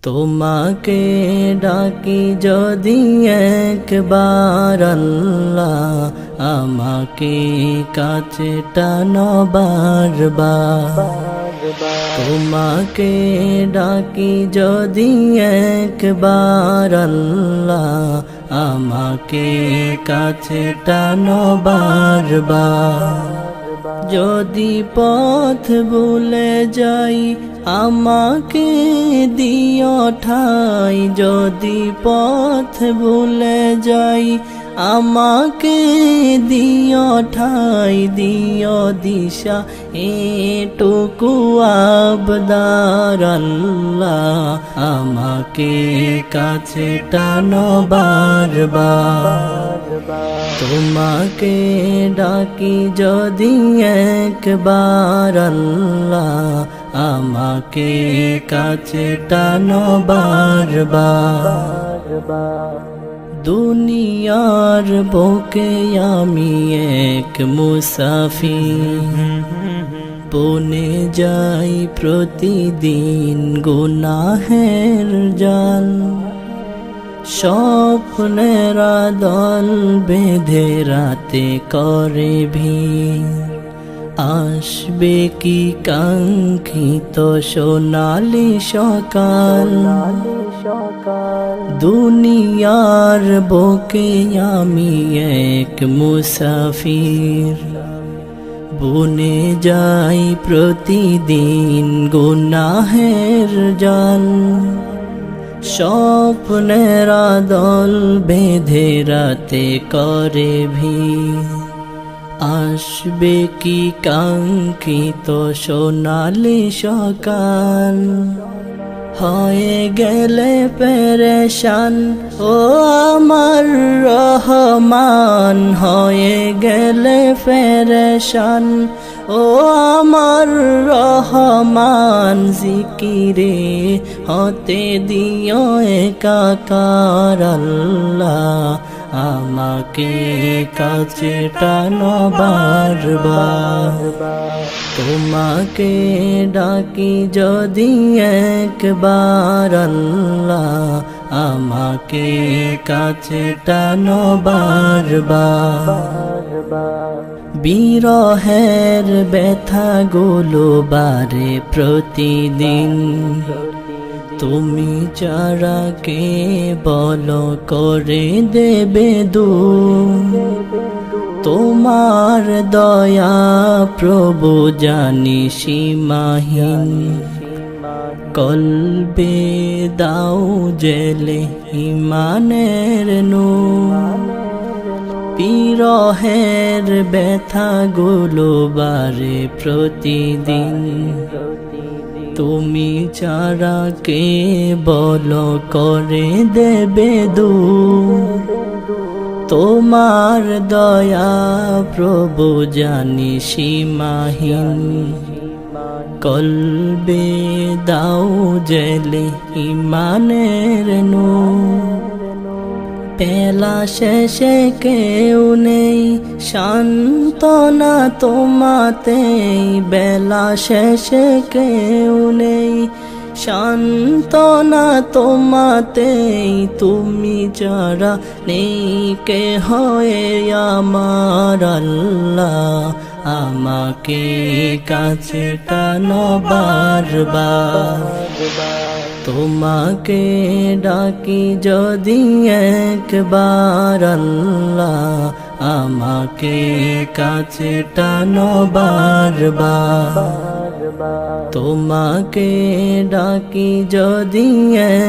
তোমাকে ডাকি যদি একবার আল্লাহ, আমাকে কাছে টানো বারবার। তোমাকে ডাকি যদি একবার আল্লাহ, আমাকে কাছে টানো বারবার। যদি পথ ভুলে যাই আমাকে দিও ঠাই, যদি পথ ভুলে যাই আমাকে দিও ঠাই, দিও দিশা এটুকু আবদার আল্লাহ, আমাকে কাছে টানো বারবার। তোমাকে ডাকি যদি একবার আল্লাহ, আমাকে কাছে টানো বারবার। দুনিয়ার বুকে আমি এক মুসাফির, বনে যাই প্রতিদিন গুনাহের জাল। স্বপ্নের দল বেঁধে রাতে করে ভিড়, আসবে কি কাঙ্ক্ষিত সোনালি সকাল। দুনিয়ার বুকে আমি এক মুসাফির, বনে যাই প্রতিদিন গুনাহের জাল। স্বপ্নের দল বেঁধে রাতে করে ভিড়, আসবে কি কাঙ্ক্ষিত সোনালি সকাল। হয়ে গেলে পেরেশান ও আমার রহমান, হয়ে গেলে পেরেশান ও আমার রহমান। জিকিরে হতে দিও একাকার আল্লাহ, আমাকে কাছে টানো বারবার। তোমাকে ডাকি যদি একবার আল্লাহ, আমাকে কাছে টানো বারবার। বিরহের ব্যথাগুলো বারে প্রতিদিন, তুমি ছাড়া কে বলো করে দেবে দূর। তোমার দয়া প্রভু জানি সীমাহীন, কলবে দাও জেলে ইমানের নূর। বিরহের ব্যথাগুলো বারে প্রতিদিন, তুমি ছাড়া কে বলো করে দেবে দূর। তোমার দয়া প্রভু জানি সীমাহীন, কলবে দাও জেলে ইমানের নূর। বেলা শেষে কেউ নেই সান্ত্বনা তোমাতেই, বেলা শেষে কেউ নেই সান্ত্বনা তোমাতেই। তুমি ছাড়া নেই কে হয়ে আমার আল্লাহ, আমাকে কাছে টানো বারবার। তোমাকে ডাকি যদি একবার আল্লাহ, আমাকে কাছে টানো বারবার। তোমাকে ডাকি যদি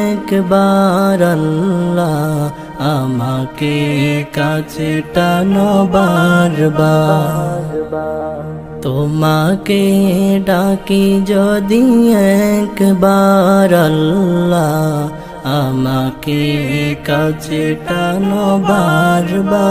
একবার আল্লাহ, আমাকে কাছে টানো বারবার। তোমাকে ডাকি যদি একবার আল্লাহ, আমাকে কাছে টানো বারবার।